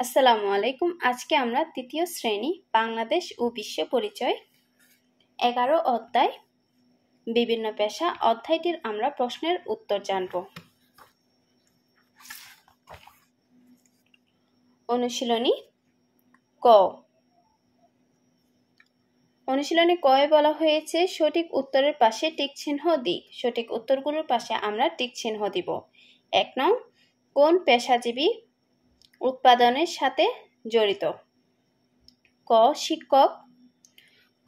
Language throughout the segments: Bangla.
আসসালামু আলাইকুম। আজকে আমরা তৃতীয় শ্রেণী বাংলাদেশ ও বিশ্ব পরিচয় 11 অধ্যায় বিভিন্ন পেশা অধ্যায়টির আমরা প্রশ্নের উত্তর জানব। অনুশীলনী ক। অনুশীলনী কয়ে বলা হয়েছে সঠিক উত্তরের পাশে টিক চিহ্ন দিই। সঠিক উত্তরগুলোর পাশে আমরা টিক চিহ্ন দিব। 1 নং, কোন পেশাজীবী উৎপাদনের সাথে জড়িত? ক শিক্ষক,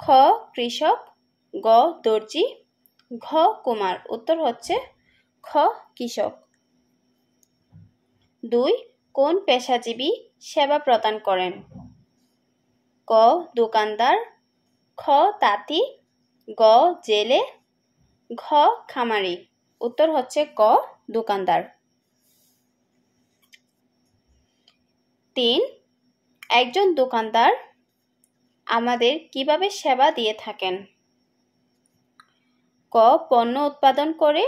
খ কৃষক, গ দর্জি, ঘ কুমার। উত্তর হচ্ছে খ কৃষক। 2 কোন পেশাজীবী সেবা প্রদান করেন? ক দোকানদার, খ তাঁতি, গ জেলে, ঘ খামারি। উত্তর হচ্ছে ক দোকানদার। 3 একজন দোকানদার আমাদের কিভাবে সেবা দিয়ে থাকেন? ক পণ্য উৎপাদন করে,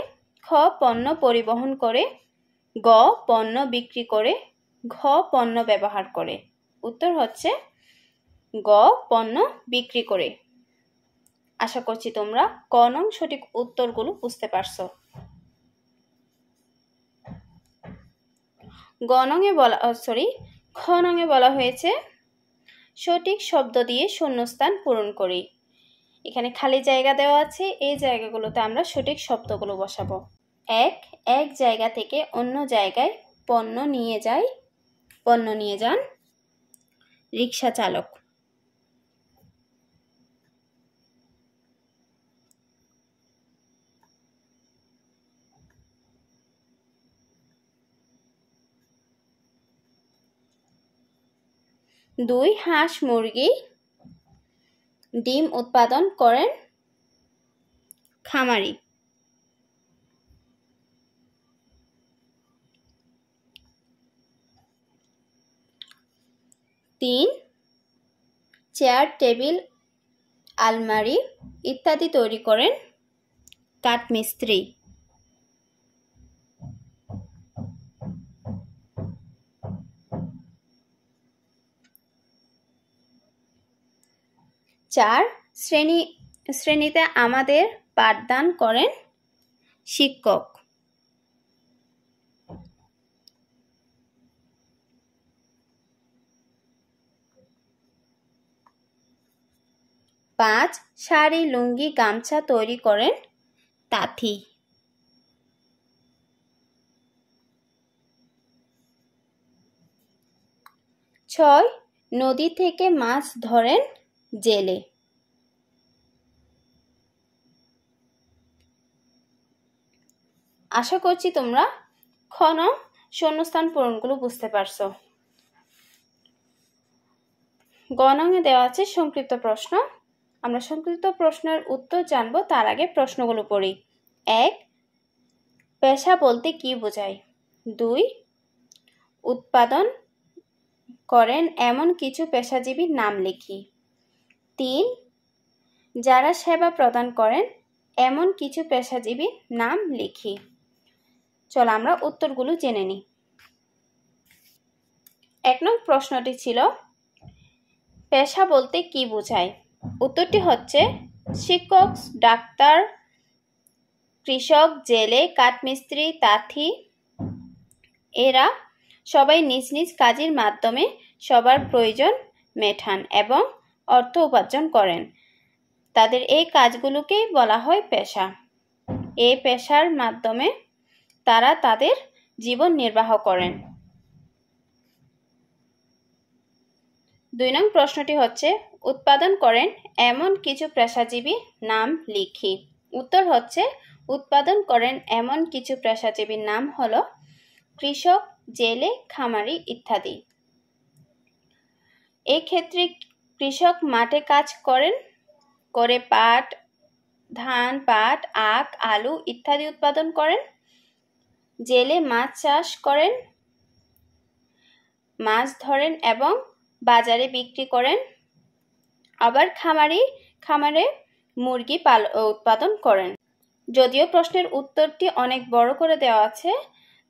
খ পণ্য পরিবহন করে, গ পণ্য বিক্রি করে, ঘ পণ্য ব্যবহার করে। উত্তর হচ্ছে গ পণ্য বিক্রি করে। আশা করছি তোমরা ক নং সঠিক উত্তরগুলো বুঝতে পারছো। খ নংয়ে বলা হয়েছে সঠিক শব্দ দিয়ে শূন্যস্থান পূরণ করি। এখানে খালি জায়গা দেওয়া আছে, এই জায়গাগুলোতে আমরা সঠিক শব্দগুলো বসাবো। এক জায়গা থেকে অন্য জায়গায় পণ্য নিয়ে যান রিক্সা চালক। দুই হাঁস মুরগি ডিম উৎপাদন করেন খামারি। 3 চেয়ার, টেবিল, আলমারি ইত্যাদি তৈরি করেন কাঠমিস্ত্রি। 4 শ্রেণীতে আমাদের পাঠদান করেন শিক্ষক। 5 শাড়ি, লুঙ্গি, গামছা তৈরি করেন তাঁতি। 6 নদী থেকে মাছ ধরেন জেলে। আশা করছি তোমরা খ নং শূন্যস্থান পূরণগুলো বুঝতে পারছো। গ নংয়ে দেওয়া আছে সংক্ষিপ্ত প্রশ্ন। আমরা সংক্ষিপ্ত প্রশ্নের উত্তর জানবো, তার আগে প্রশ্নগুলো পড়ি। 1 পেশা বলতে কি বোঝায়? 2 উৎপাদন করেন এমন কিছু পেশাজীবীর নাম লিখি। 3 যারা সেবা প্রদান করেন এমন কিছু পেশাজীবীর নাম লিখি। চলো আমরা উত্তরগুলো জেনে নিই। 1 নং প্রশ্নটি ছিল পেশা বলতে কি বোঝায়? উত্তরটি হচ্ছে শিক্ষক, ডাক্তার, কৃষক, জেলে, কাঠমিস্ত্রি, তাঁতি এরা সবাই নিজ নিজ কাজের মাধ্যমে সবার প্রয়োজন মেটান এবং অর্থ উপার্জন করেন। তাদের এই কাজগুলোকেই বলা হয় পেশা। এই পেশার মাধ্যমে তারা তাদের জীবন নির্বাহ করেন। 2 নং প্রশ্নটি হচ্ছে উৎপাদন করেন এমন কিছু পেশাজীবীর নাম লিখি। উত্তর হচ্ছে উৎপাদন করেন এমন কিছু পেশাজীবীর নাম হলো কৃষক, জেলে, খামারি ইত্যাদি। এই ক্ষেত্রে কৃষক মাঠে কাজ করে ধান, পাট, আখ, আলু ইত্যাদি উৎপাদন করেন। জেলে মাছ চাষ করেন, মাছ ধরেন এবং বাজারে বিক্রি করেন। আবার খামারে মুরগি উৎপাদন করেন। যদিও প্রশ্নের উত্তরটি অনেক বড় করে দেওয়া আছে,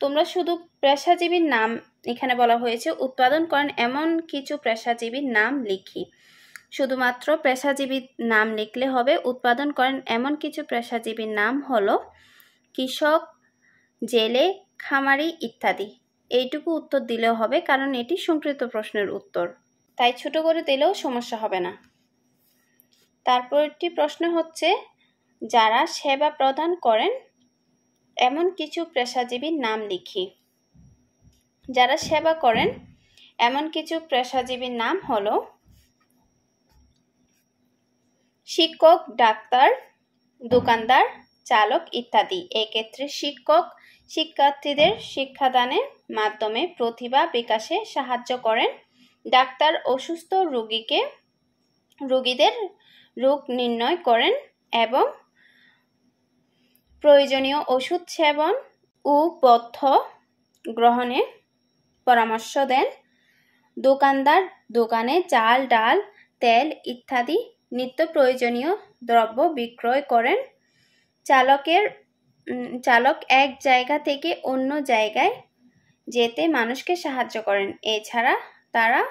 তোমরা শুধু পেশাজীবীর নাম এখানে বলা হয়েছে উৎপাদন করেন এমন কিছু পেশাজীবীর নাম লিখি। শুধুমাত্র পেশাজীবীর নাম লিখলে হবে। উৎপাদন করেন এমন কিছু পেশাজীবীর নাম হলো কৃষক, জেলে, খামারি ইত্যাদি। এইটুকু উত্তর দিলেও হবে, কারণ এটি সংক্ষিপ্ত প্রশ্নের উত্তর, তাই ছোট করে দিলেও সমস্যা হবে না। তারপরটি প্রশ্ন হচ্ছে যারা সেবা প্রদান করেন এমন কিছু পেশাজীবীর নাম লিখি। যারা সেবা করেন এমন কিছু পেশাজীবীর নাম হলো শিক্ষক, ডাক্তার, দোকানদার, চালক ইত্যাদি। এক্ষেত্রে শিক্ষক শিক্ষার্থীদের শিক্ষাদানের মাধ্যমে প্রতিভা বিকাশে সাহায্য করেন। ডাক্তার অসুস্থ রোগীদের রোগ নির্ণয় করেন এবং প্রয়োজনীয় ওষুধ সেবন ও পথ্য গ্রহণে পরামর্শ দেন। দোকানদার দোকানে চাল, ডাল, তেল ইত্যাদি নিত্য প্রয়োজনীয় দ্রব্য বিক্রয় করেন। চালক এক জায়গা থেকে অন্য জায়গায় যেতে মানুষকে সাহায্য করেন। এছাড়া তারা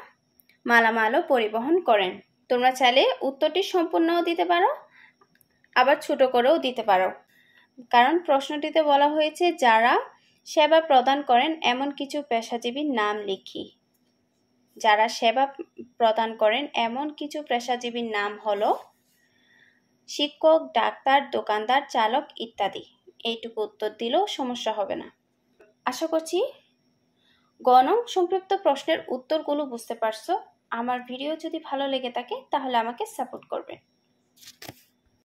মালামালও পরিবহন করেন। তোমরা চাইলে উত্তরটি সম্পূর্ণও দিতে পারো, আবার ছোট করেও দিতে পারো, কারণ প্রশ্নটিতে বলা হয়েছে যারা সেবা প্রদান করেন এমন কিছু পেশাজীবীর নাম লিখি। যারা সেবা প্রদান করেন এমন কিছু পেশাজীবীর নাম হলো শিক্ষক, ডাক্তার, দোকানদার, চালক ইত্যাদি। এইটুকু উত্তর দিলেও সমস্যা হবে না। আশা করছি গ নং সংক্ষিপ্ত প্রশ্নের উত্তরগুলো বুঝতে পারছো। আমার ভিডিও যদি ভালো লেগে থাকে তাহলে আমাকে সাপোর্ট করবে।